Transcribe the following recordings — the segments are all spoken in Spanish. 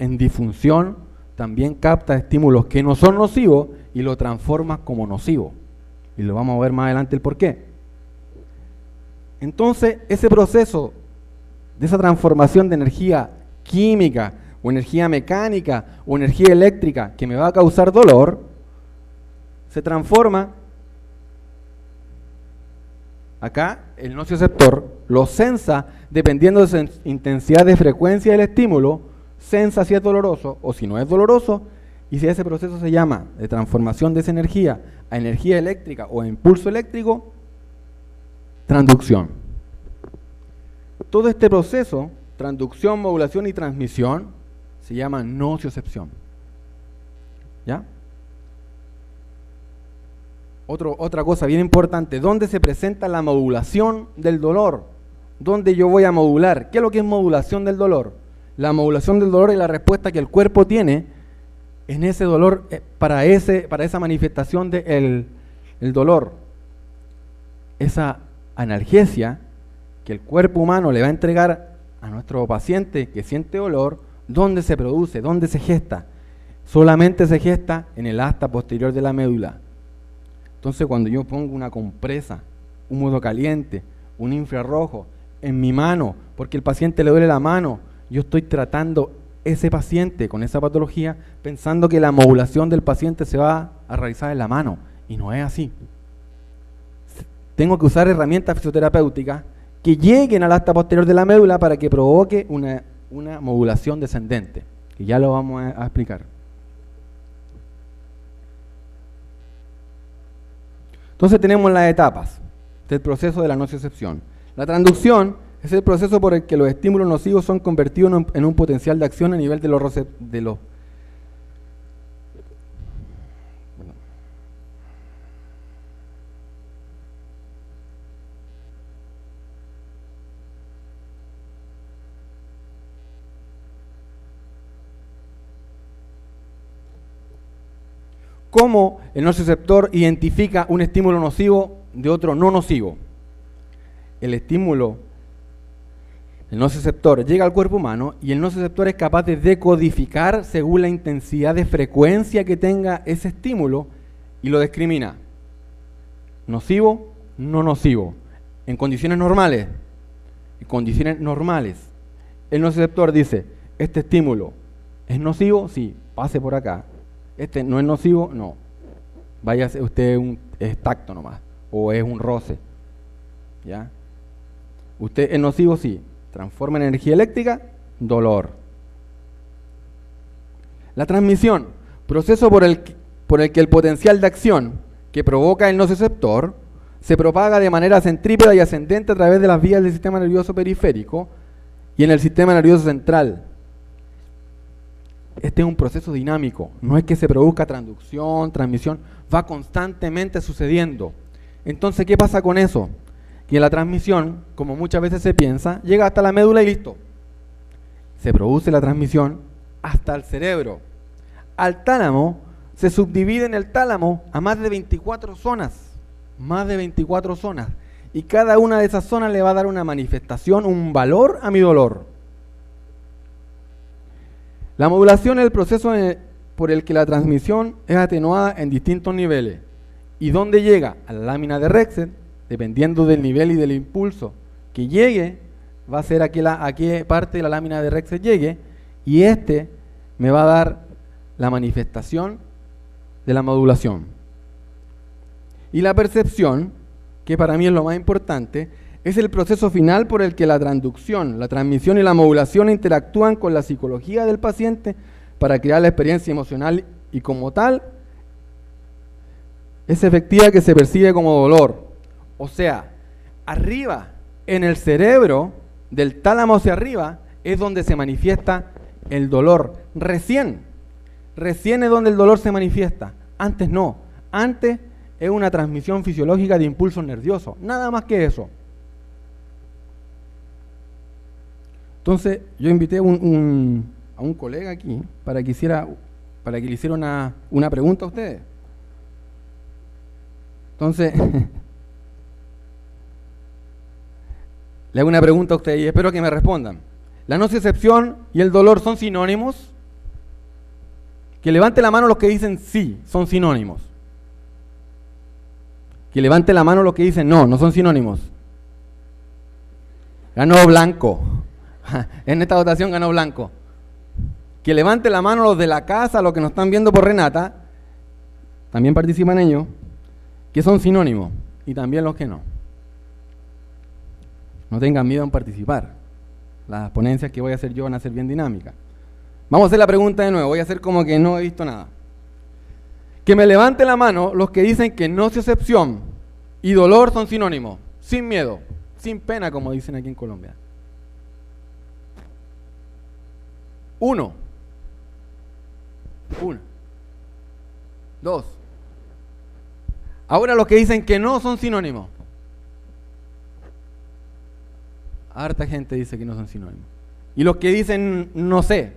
en disfunción también capta estímulos que no son nocivos y lo transforma como nocivo. Y lo vamos a ver más adelante el por qué. Entonces, ese proceso de esa transformación de energía química o energía mecánica o energía eléctrica que me va a causar dolor, se transforma, acá el nocioceptor lo sensa dependiendo de su intensidad de frecuencia del estímulo, sensa si es doloroso o si no es doloroso, y si ese proceso se llama de transformación de esa energía a energía eléctrica o a impulso eléctrico, transducción. Todo este proceso, transducción, modulación y transmisión, se llama nociocepción. ¿Ya? Otra cosa bien importante, ¿dónde se presenta la modulación del dolor? ¿Dónde yo voy a modular? ¿Qué es lo que es modulación del dolor? La modulación del dolor es la respuesta que el cuerpo tiene en ese dolor, para esa manifestación del dolor. Esa analgesia que el cuerpo humano le va a entregar a nuestro paciente que siente dolor, ¿dónde se produce? ¿Dónde se gesta? Solamente se gesta en el asta posterior de la médula. Entonces, cuando yo pongo una compresa, un húmedo caliente, un infrarrojo en mi mano, porque el paciente le duele la mano, yo estoy tratando ese paciente con esa patología pensando que la modulación del paciente se va a realizar en la mano, y no es así. Tengo que usar herramientas fisioterapéuticas que lleguen al asta posterior de la médula para que provoque una modulación descendente, que ya lo vamos a explicar. Entonces tenemos las etapas del proceso de la nociocepción. La transducción es el proceso por el que los estímulos nocivos son convertidos en un potencial de acción a nivel de los ¿Cómo el nocioceptor identifica un estímulo nocivo de otro no nocivo? El nocioceptor llega al cuerpo humano y el nocioceptor es capaz de decodificar según la intensidad de frecuencia que tenga ese estímulo y lo discrimina. Nocivo, no nocivo. En condiciones normales. En condiciones normales. El nocioceptor dice, este estímulo es nocivo, sí, pase por acá. Este no es nocivo, no. Váyase usted, es tacto nomás, o es un roce. ¿Ya? Usted es nocivo, sí. Transforma en energía eléctrica, dolor. La transmisión, proceso por el que el potencial de acción que provoca el nocioceptor se propaga de manera centrípeta y ascendente a través de las vías del sistema nervioso periférico y en el sistema nervioso central. Este es un proceso dinámico, no es que se produzca transducción, transmisión, va constantemente sucediendo. Entonces, ¿qué pasa con eso? Que la transmisión, como muchas veces se piensa, llega hasta la médula y listo. Se produce la transmisión hasta el cerebro. Al tálamo, se subdivide en el tálamo a más de 24 zonas, y cada una de esas zonas le va a dar una manifestación, un valor a mi dolor. La modulación es el proceso por el que la transmisión es atenuada en distintos niveles. ¿Y dónde llega? A la lámina de Rexed, dependiendo del nivel y del impulso que llegue, va a ser a qué parte de la lámina de Rexed llegue, y este me va a dar la manifestación de la modulación. Y la percepción, que para mí es lo más importante, es el proceso final por el que la transducción, la transmisión y la modulación interactúan con la psicología del paciente para crear la experiencia emocional y como tal es efectiva que se percibe como dolor. O sea, arriba, en el cerebro, del tálamo hacia arriba, es donde se manifiesta el dolor. Recién es donde el dolor se manifiesta. Antes no. Antes es una transmisión fisiológica de impulsos nerviosos. Nada más que eso. Entonces, yo invité a un colega aquí para que le hiciera una pregunta a ustedes. Entonces, le hago una pregunta a ustedes y espero que me respondan. ¿La nociocepción y el dolor son sinónimos? Que levante la mano los que dicen sí, son sinónimos. Que levante la mano los que dicen no, no son sinónimos. Ganó blanco. En esta votación ganó blanco. Que levante la mano los de la casa, los que nos están viendo por Renata, también participan ellos, que son sinónimos, y también los que no. No tengan miedo en participar. Las ponencias que voy a hacer yo van a ser bien dinámicas. Vamos a hacer la pregunta de nuevo, voy a hacer como que no he visto nada. Que me levante la mano los que dicen que nociocepción y dolor son sinónimos, sin miedo, sin pena, como dicen aquí en Colombia. 1. 2. Ahora los que dicen que no son sinónimos. Harta gente dice que no son sinónimos. Y los que dicen no sé.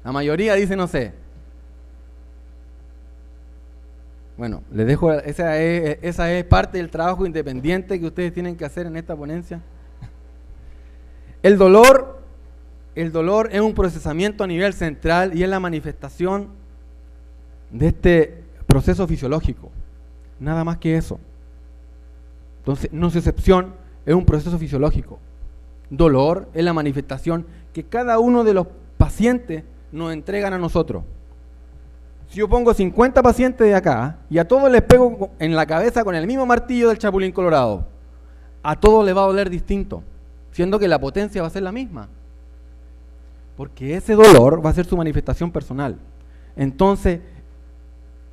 La mayoría dice no sé. Bueno, les dejo, esa es parte del trabajo independiente que ustedes tienen que hacer en esta ponencia. El dolor es un procesamiento a nivel central y es la manifestación de este proceso fisiológico. Nada más que eso. Entonces, nociocepción es un proceso fisiológico. Dolor es la manifestación que cada uno de los pacientes nos entregan a nosotros. Si yo pongo 50 pacientes de acá y a todos les pego en la cabeza con el mismo martillo del Chapulín Colorado, a todos les va a doler distinto, siendo que la potencia va a ser la misma. Porque ese dolor va a ser su manifestación personal. Entonces,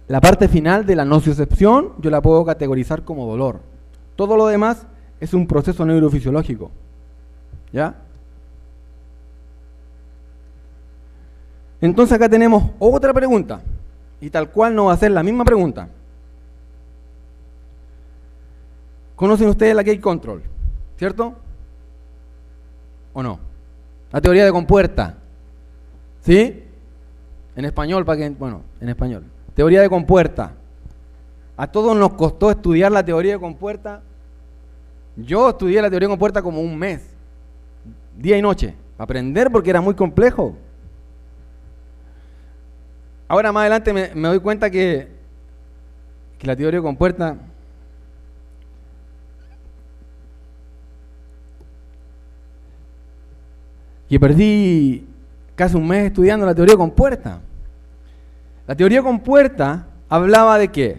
la parte final de la nociocepción yo la puedo categorizar como dolor. Todo lo demás es un proceso neurofisiológico. ¿Ya? Entonces acá tenemos otra pregunta, y tal cual no va a ser la misma pregunta. ¿Conocen ustedes la gate control? ¿Cierto? ¿O no? La teoría de compuerta. ¿Sí? En español, en español. Teoría de compuerta. A todos nos costó estudiar la teoría de compuerta. Yo estudié la teoría de compuerta como un mes, día y noche, para aprender porque era muy complejo. Ahora más adelante me doy cuenta que la teoría de compuerta que perdí casi un mes estudiando la teoría de compuerta. La teoría de compuerta hablaba de que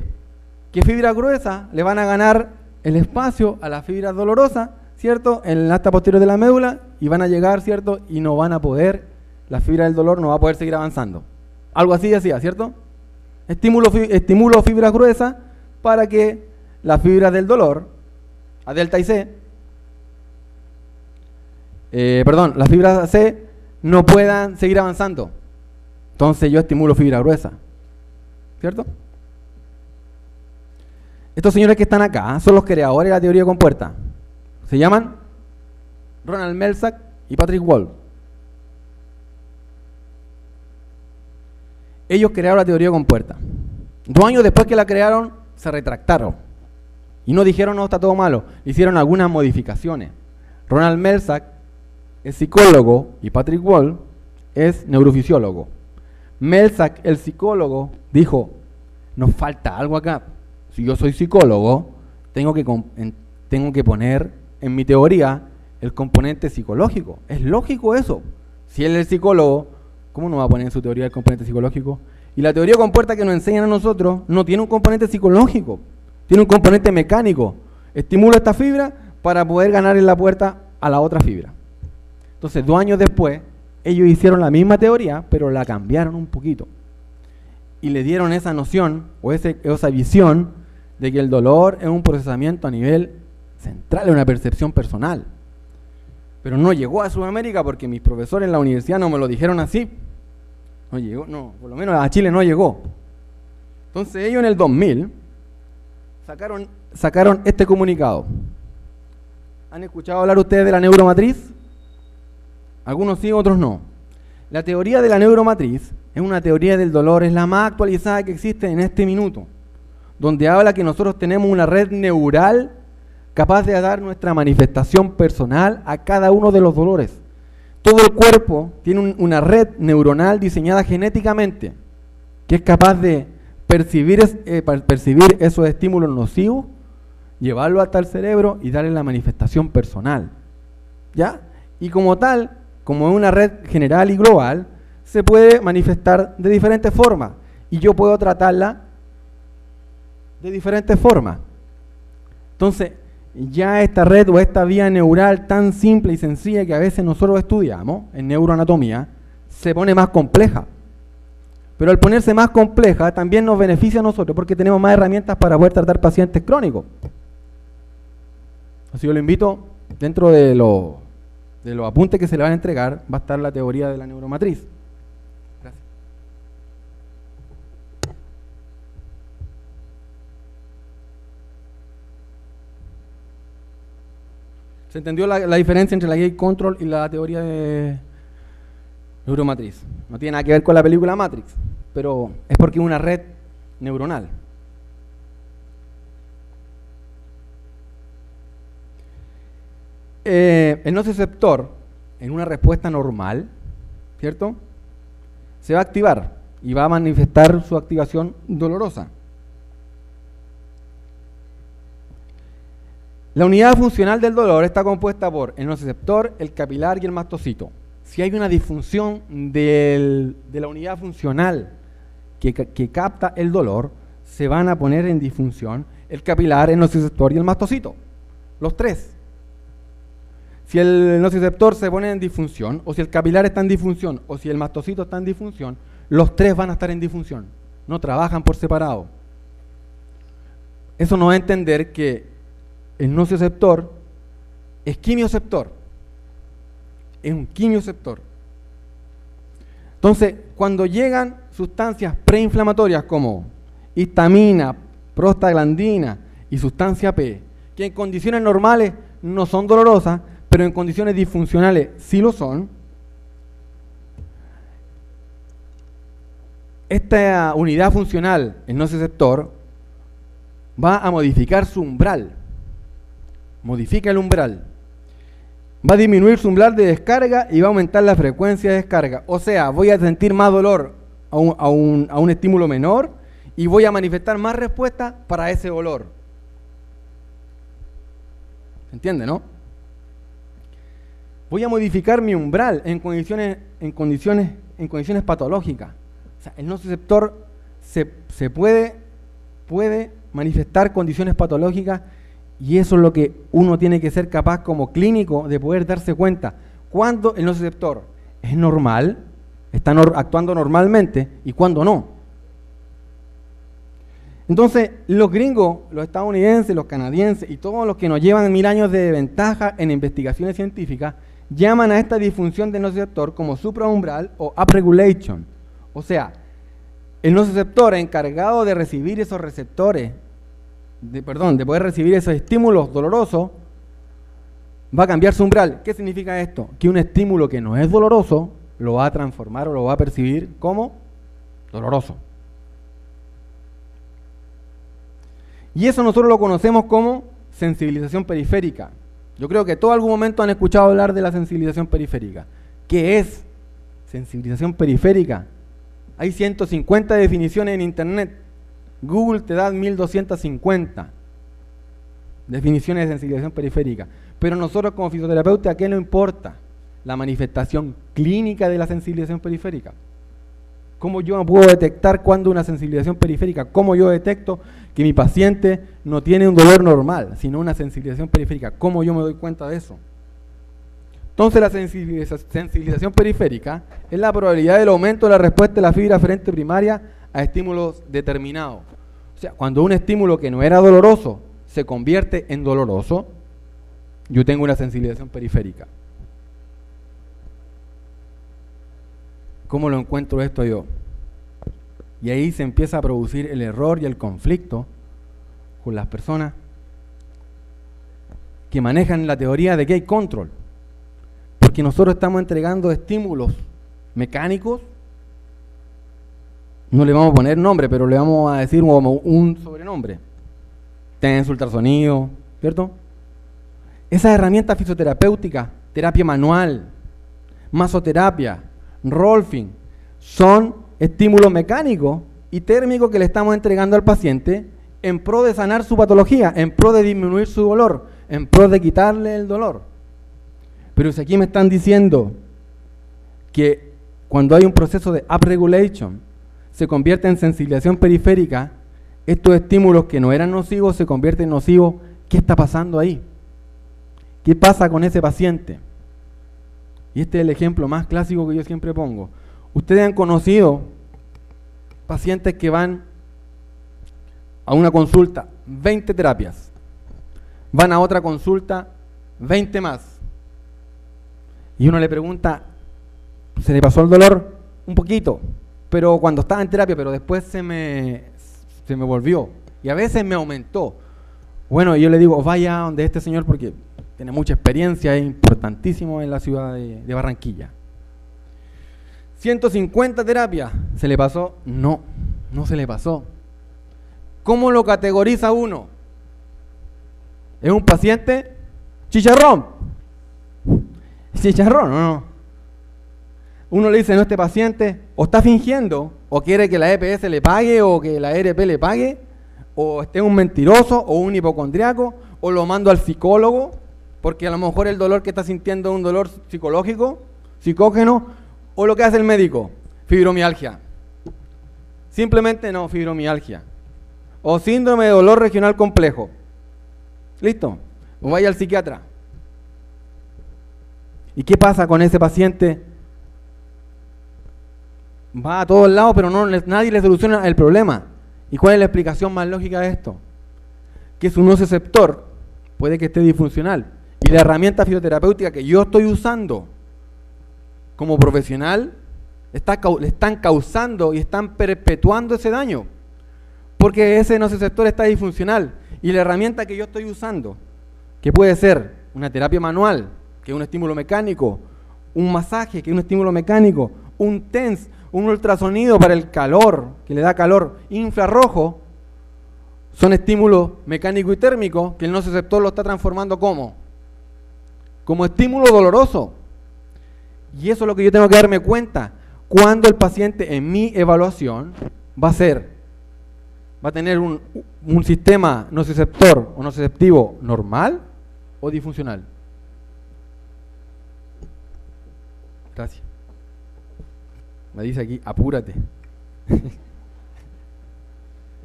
fibras gruesas le van a ganar el espacio a las fibras dolorosas, ¿cierto? En el asta posterior de la médula y van a llegar, ¿cierto? Y no van a poder, la fibra del dolor no va a poder seguir avanzando. Algo así decía, ¿cierto? Estimulo fibras gruesas para que las fibras del dolor, A delta y C, las fibras C no puedan seguir avanzando. Entonces yo estimulo fibra gruesa, ¿cierto? Estos señores que están acá son los creadores de la teoría de compuerta. Se llaman Ronald Melzack y Patrick Wolf. Ellos crearon la teoría de compuerta. 2 años después que la crearon, se retractaron. Y no dijeron, no, está todo malo. Hicieron algunas modificaciones. Ronald Melzack es psicólogo y Patrick Wolf es neurofisiólogo. Melzack, el psicólogo, dijo, nos falta algo acá. Si yo soy psicólogo, tengo que poner en mi teoría el componente psicológico. Es lógico eso. Si él es psicólogo, ¿cómo no va a poner en su teoría el componente psicológico? Y la teoría de compuerta que nos enseñan a nosotros no tiene un componente psicológico, tiene un componente mecánico. Estimulo esta fibra para poder ganar en la puerta a la otra fibra. Entonces, 2 años después, ellos hicieron la misma teoría, pero la cambiaron un poquito. Y le dieron esa noción, o esa visión, de que el dolor es un procesamiento a nivel central, es una percepción personal. Pero no llegó a Sudamérica porque mis profesores en la universidad no me lo dijeron así. No llegó, no, por lo menos a Chile no llegó. Entonces ellos en el 2000 sacaron este comunicado. ¿Han escuchado hablar ustedes de la neuromatriz? Algunos sí, otros no. La teoría de la neuromatriz es una teoría del dolor, es la más actualizada que existe en este minuto, donde habla que nosotros tenemos una red neural capaz de dar nuestra manifestación personal a cada uno de los dolores. Todo el cuerpo tiene una red neuronal diseñada genéticamente que es capaz de percibir esos estímulos nocivos, llevarlo hasta el cerebro y darle la manifestación personal, ¿ya? Y como tal, como es una red general y global, se puede manifestar de diferentes formas, y yo puedo tratarla de diferentes formas. Entonces, ya esta red o esta vía neural tan simple y sencilla que a veces nosotros estudiamos en neuroanatomía, se pone más compleja. Pero al ponerse más compleja también nos beneficia a nosotros porque tenemos más herramientas para poder tratar pacientes crónicos. Así que yo lo invito, dentro de los apuntes que se le van a entregar, va a estar la teoría de la neuromatriz. Gracias. ¿Se entendió la diferencia entre la gate control y la teoría de neuromatriz? No tiene nada que ver con la película Matrix, pero es porque es una red neuronal. El nociceptor, en una respuesta normal, ¿cierto?, se va a activar y va a manifestar su activación dolorosa. La unidad funcional del dolor está compuesta por el nociceptor, el capilar y el mastocito. Si hay una disfunción de la unidad funcional que capta el dolor, se van a poner en disfunción el capilar, el nociceptor y el mastocito. Los tres. Si el nociceptor se pone en disfunción, o si el capilar está en disfunción, o si el mastocito está en disfunción, los tres van a estar en disfunción. No trabajan por separado. Eso nos va a entender que el nociceptor es quimioceptor. Es un quimioceptor. Entonces, cuando llegan sustancias preinflamatorias como histamina, prostaglandina y sustancia P, que en condiciones normales no son dolorosas, pero en condiciones disfuncionales sí lo son, esta unidad funcional, el nociceptor, va a modificar su umbral. Modifica el umbral. Va a disminuir su umbral de descarga y va a aumentar la frecuencia de descarga. O sea, voy a sentir más dolor a un estímulo menor y voy a manifestar más respuesta para ese dolor. ¿Se entiende, no? Voy a modificar mi umbral en condiciones patológicas. O sea, el nociceptor se puede manifestar condiciones patológicas, y eso es lo que uno tiene que ser capaz como clínico de poder darse cuenta. Cuando el nociceptor es normal, está actuando normalmente, y cuando no. Entonces, los gringos, los estadounidenses, los canadienses y todos los que nos llevan 1000 años de ventaja en investigaciones científicas, llaman a esta disfunción del nociceptor como supraumbral o upregulation. O sea, el nociceptor encargado de recibir esos receptores, de poder recibir esos estímulos dolorosos, va a cambiar su umbral. ¿Qué significa esto? Que un estímulo que no es doloroso lo va a transformar o lo va a percibir como doloroso. Y eso nosotros lo conocemos como sensibilización periférica. Yo creo que todos en algún momento han escuchado hablar de la sensibilización periférica. ¿Qué es sensibilización periférica? Hay 150 definiciones en internet. Google te da 1250 definiciones de sensibilización periférica. Pero nosotros como fisioterapeutas, ¿a qué nos importa? La manifestación clínica de la sensibilización periférica. ¿Cómo yo puedo detectar cuándo una sensibilización periférica? ¿Cómo yo detecto que mi paciente no tiene un dolor normal, sino una sensibilización periférica? ¿Cómo yo me doy cuenta de eso? Entonces la sensibilización periférica es la probabilidad del aumento de la respuesta de la fibra aferente primaria a estímulos determinados. O sea, cuando un estímulo que no era doloroso se convierte en doloroso, yo tengo una sensibilización periférica. ¿Cómo lo encuentro esto yo? Y ahí se empieza a producir el error y el conflicto con las personas que manejan la teoría de gate control. Porque nosotros estamos entregando estímulos mecánicos, no le vamos a poner nombre, pero le vamos a decir como un sobrenombre. Tenso, ultrasonido, ¿cierto? Esas herramientas fisioterapéuticas, terapia manual, masoterapia, Rolfing, son estímulos mecánicos y térmico que le estamos entregando al paciente en pro de sanar su patología, en pro de disminuir su dolor, en pro de quitarle el dolor. Pero si aquí me están diciendo que cuando hay un proceso de upregulation se convierte en sensibilización periférica, estos estímulos que no eran nocivos se convierten en nocivos, ¿qué está pasando ahí? ¿Qué pasa con ese paciente? Y este es el ejemplo más clásico que yo siempre pongo. Ustedes han conocido pacientes que van a una consulta, 20 terapias, van a otra consulta, 20 más, y uno le pregunta, ¿se le pasó el dolor? Un poquito, pero cuando estaba en terapia, pero después se me volvió, y a veces me aumentó. Bueno, yo le digo, vaya donde este señor porque tiene mucha experiencia, es importantísimo en la ciudad de Barranquilla. 150 terapias, ¿se le pasó? No, no se le pasó. ¿Cómo lo categoriza uno? ¿Es un paciente chicharrón? ¿Chicharrón o no? Uno le dice, no, este paciente o está fingiendo, o quiere que la EPS le pague, o que la ERP le pague, o este es un mentiroso, o un hipocondriaco, o lo mando al psicólogo, porque a lo mejor el dolor que está sintiendo es un dolor psicológico, psicógeno, o lo que hace el médico, fibromialgia. Simplemente no, fibromialgia. O síndrome de dolor regional complejo. ¿Listo? O vaya al psiquiatra. ¿Y qué pasa con ese paciente? Va a todos lados, pero nadie le soluciona el problema. ¿Y cuál es la explicación más lógica de esto? Que su nociceptor puede que esté disfuncional. Y la herramienta fisioterapéutica que yo estoy usando como profesional le están causando y están perpetuando ese daño. Porque ese nociceptor está disfuncional. Y la herramienta que yo estoy usando, que puede ser una terapia manual, que es un estímulo mecánico, un masaje, que es un estímulo mecánico, un TENS, un ultrasonido para el calor, que le da calor, infrarrojo, son estímulos mecánico y térmico que el nociceptor lo está transformando como estímulo doloroso. Y eso es lo que yo tengo que darme cuenta cuando el paciente en mi evaluación va a tener un sistema nociceptor o nociceptivo normal o disfuncional. Gracias. Me dice aquí, apúrate. Nos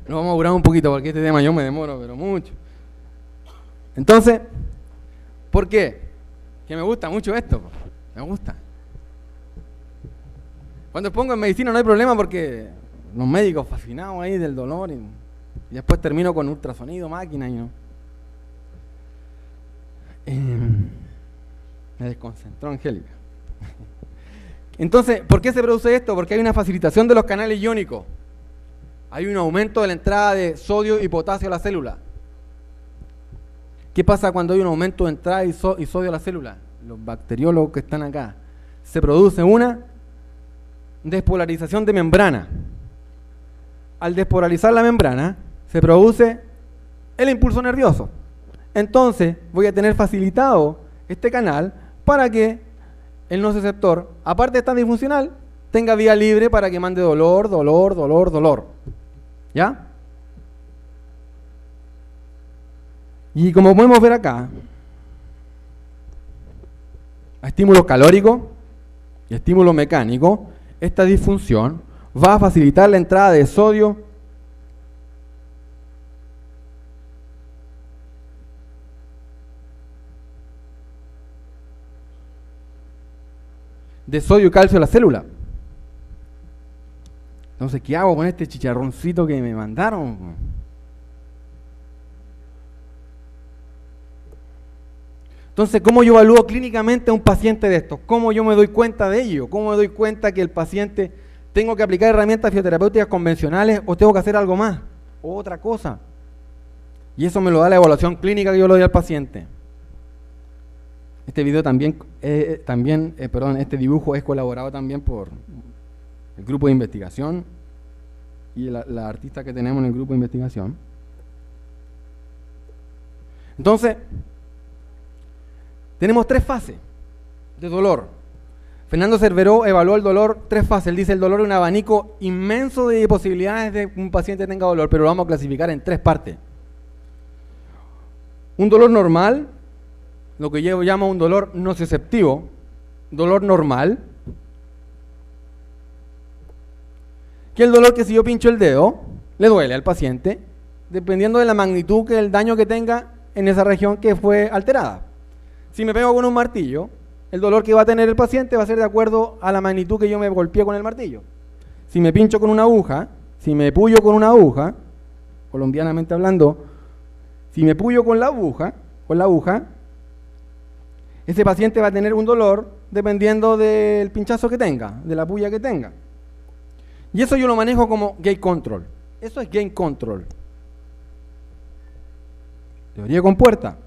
vamos a apurar un poquito porque este tema yo me demoro, pero mucho. Entonces, ¿por qué? Que me gusta mucho esto. Me gusta. Cuando pongo en medicina no hay problema porque los médicos fascinados ahí del dolor y después termino con ultrasonido, máquina y no. Me desconcentró Angélica. Entonces, ¿por qué se produce esto? Porque hay una facilitación de los canales iónicos. Hay un aumento de la entrada de sodio y potasio a la célula. ¿Qué pasa cuando hay un aumento de entrada y sodio a la célula? Los bacteriólogos que están acá. Se produce una despolarización de membrana. Al despolarizar la membrana, se produce el impulso nervioso. Entonces, voy a tener facilitado este canal para que el nociceptor, aparte de estar disfuncional, tenga vía libre para que mande dolor, dolor, dolor, dolor. ¿Ya? Y como podemos ver acá, a estímulo calórico y estímulo mecánico, esta disfunción va a facilitar la entrada de sodio y calcio a la célula. Entonces, ¿qué hago con este chicharroncito que me mandaron? Entonces, ¿cómo yo evalúo clínicamente a un paciente de estos? ¿Cómo yo me doy cuenta de ello? ¿Cómo me doy cuenta que el paciente tengo que aplicar herramientas fisioterapéuticas convencionales o tengo que hacer algo más? O otra cosa. Y eso me lo da la evaluación clínica que yo le doy al paciente. Este video este dibujo es colaborado también por el grupo de investigación y la artista que tenemos en el grupo de investigación. Entonces, tenemos 3 fases de dolor. Fernando Cerveró evaluó el dolor 3 fases. Él dice el dolor es un abanico inmenso de posibilidades de que un paciente tenga dolor, pero lo vamos a clasificar en 3 partes. Un dolor normal, lo que yo llamo un dolor nociceptivo, dolor normal, que el dolor que si yo pincho el dedo, le duele al paciente, dependiendo de la magnitud que el daño que tenga en esa región que fue alterada. Si me pego con un martillo, el dolor que va a tener el paciente va a ser de acuerdo a la magnitud que yo me golpeé con el martillo. Si me pincho con una aguja, si me pullo con una aguja, colombianamente hablando, si me pullo con la aguja, ese paciente va a tener un dolor dependiendo del pinchazo que tenga, de la puya que tenga. Y eso yo lo manejo como gate control. Eso es gate control. Teoría compuerta.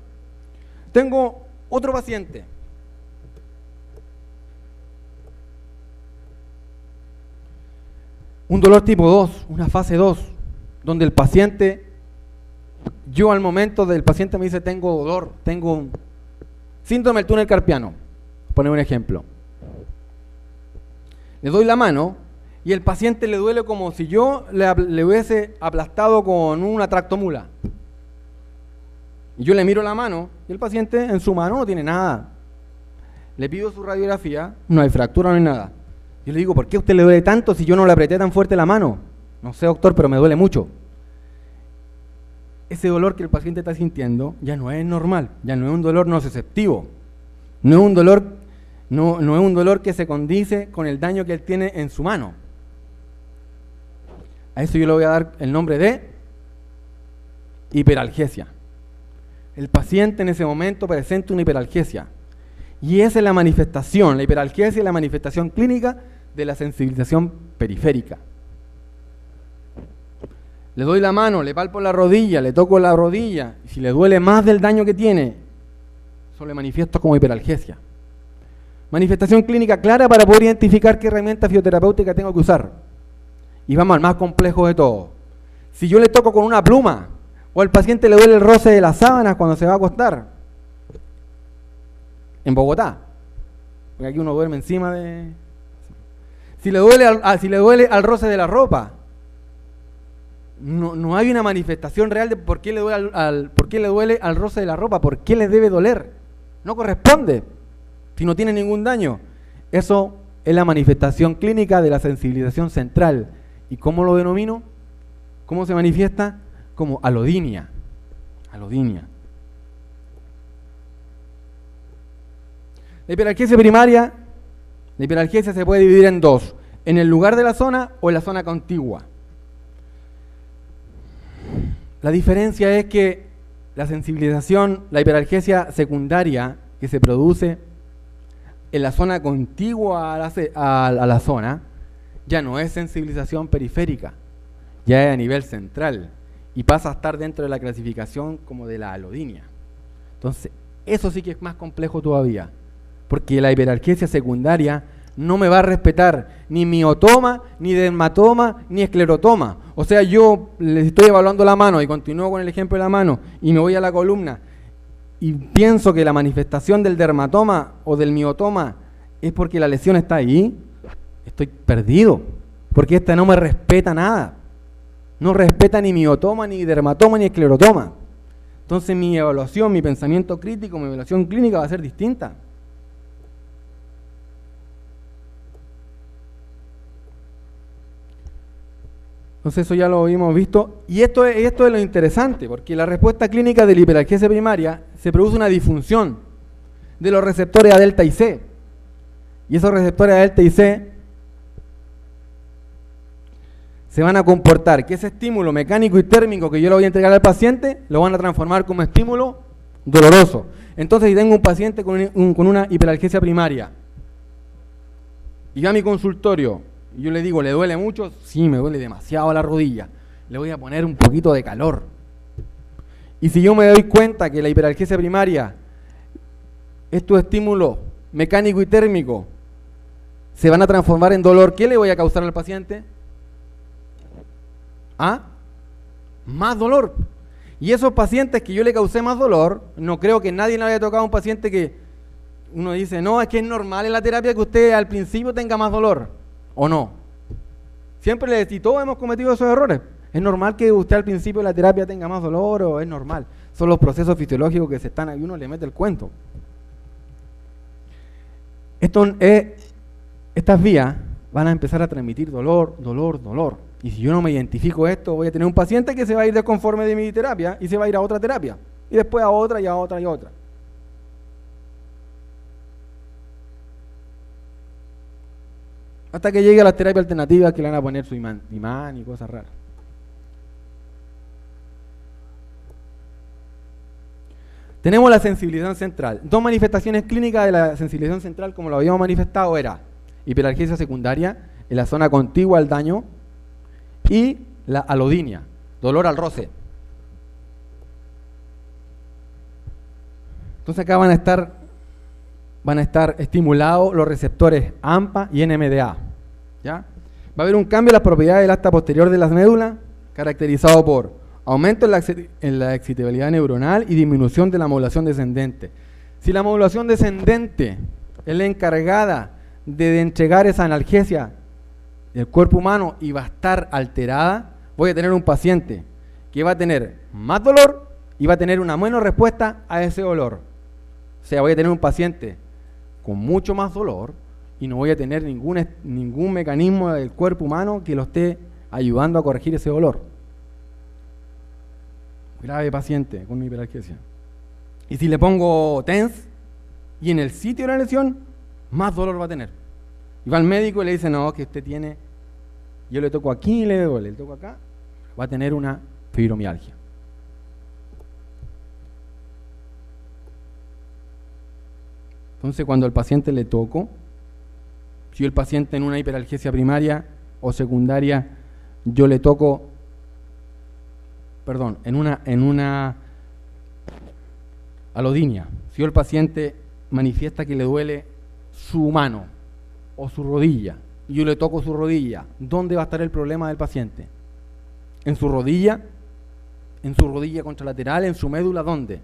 Tengo otro paciente. Un dolor tipo 2, una fase 2, donde el paciente, yo al momento del paciente me dice tengo dolor, tengo un síndrome del túnel carpiano, poner un ejemplo. Le doy la mano y el paciente le duele como si yo le hubiese aplastado con una tractomula. Y yo le miro la mano y el paciente en su mano no tiene nada. Le pido su radiografía, no hay fractura, no hay nada. Yo le digo, ¿por qué a usted le duele tanto si yo no le apreté tan fuerte la mano? No sé, doctor, pero me duele mucho. Ese dolor que el paciente está sintiendo ya no es normal, ya no es un dolor nociceptivo. No es un dolor que se condice con el daño que él tiene en su mano. A eso yo le voy a dar el nombre de hiperalgesia. El paciente en ese momento presenta una hiperalgesia. Y esa es la manifestación, la hiperalgesia es la manifestación clínica de la sensibilización periférica. Le doy la mano, le palpo la rodilla, le toco la rodilla, y si le duele más del daño que tiene, eso le manifiesto como hiperalgesia. Manifestación clínica clara para poder identificar qué herramienta fisioterapéutica tengo que usar. Y vamos al más complejo de todo. Si yo le toco con una pluma, o al paciente le duele el roce de las sábanas cuando se va a acostar, en Bogotá, porque aquí uno duerme encima de... Si le duele al roce de la ropa, no hay una manifestación real de por qué le duele al roce de la ropa, por qué le debe doler. No corresponde, si no tiene ningún daño. Eso es la manifestación clínica de la sensibilización central. ¿Y cómo lo denomino? ¿Cómo se manifiesta? Como alodinia. Alodinia. La hiperalgesia primaria, la hiperalgesia se puede dividir en 2, en el lugar de la zona o en la zona contigua. La diferencia es que la sensibilización, la hiperalgesia secundaria que se produce en la zona contigua a la zona, ya no es sensibilización periférica, ya es a nivel central y pasa a estar dentro de la clasificación como de la alodinia. Entonces, eso sí que es más complejo todavía, porque la hiperalgesia secundaria no me va a respetar ni miotoma, ni dermatoma, ni esclerotoma. O sea, yo les estoy evaluando la mano y continúo con el ejemplo de la mano y me voy a la columna y pienso que la manifestación del dermatoma o del miotoma es porque la lesión está ahí, estoy perdido, porque esta no me respeta nada. No respeta ni miotoma, ni dermatoma, ni esclerotoma. Entonces mi evaluación, mi pensamiento crítico, mi evaluación clínica va a ser distinta. Entonces eso ya lo habíamos visto. Y esto es lo interesante, porque la respuesta clínica de la hiperalgesia primaria se produce una disfunción de los receptores A delta y C. Y esos receptores A delta y C se van a comportar que ese estímulo mecánico y térmico que yo le voy a entregar al paciente, lo van a transformar como estímulo doloroso. Entonces, si tengo un paciente con una hiperalgesia primaria y va a mi consultorio y yo le digo, ¿le duele mucho? Sí, me duele demasiado la rodilla. Le voy a poner un poquito de calor. Y si yo me doy cuenta que la hiperalgesia primaria, estos estímulos mecánico y térmico se van a transformar en dolor, ¿qué le voy a causar al paciente? ¿Ah? Más dolor. Y esos pacientes que yo le causé más dolor, no creo que nadie le haya tocado a un paciente que uno dice, no, es que es normal en la terapia que usted al principio tenga más dolor, ¿o no? Siempre y todos hemos cometido esos errores. ¿Es normal que usted al principio de la terapia tenga más dolor o es normal? Son los procesos fisiológicos que se están ahí, uno le mete el cuento. Estas vías van a empezar a transmitir dolor, dolor, dolor. Y si yo no me identifico esto, voy a tener un paciente que se va a ir desconforme de mi terapia y se va a ir a otra terapia. Y después a otra y a otra y a otra. Hasta que llegue a las terapias alternativas que le van a poner su imán y cosas raras. Tenemos la sensibilización central. Dos manifestaciones clínicas de la sensibilización central, como lo habíamos manifestado, era hiperalgesia secundaria en la zona contigua al daño y la alodinia, dolor al roce. Entonces acá van a estar estimulados los receptores AMPA y NMDA. ¿Ya? Va a haber un cambio en las propiedades del asta posterior de las médulas, caracterizado por aumento en la excitabilidad neuronal y disminución de la modulación descendente. Si la modulación descendente es la encargada de entregar esa analgesia del cuerpo humano y va a estar alterada, voy a tener un paciente que va a tener más dolor y va a tener una menos respuesta a ese dolor. O sea, voy a tener un paciente con mucho más dolor y no voy a tener ningún mecanismo del cuerpo humano que lo esté ayudando a corregir ese dolor. Grave paciente con hiperalgesia. Y si le pongo TENS y en el sitio de la lesión, más dolor va a tener. Y va al médico y le dice, no, que usted tiene, yo le toco aquí y le duele, le toco acá, va a tener una fibromialgia. Entonces, cuando al paciente le toco, si el paciente en una hiperalgesia primaria o secundaria, yo le toco, en una alodinia, si el paciente manifiesta que le duele su mano o su rodilla, y yo le toco su rodilla, ¿dónde va a estar el problema del paciente? ¿En su rodilla contralateral, en su médula, dónde?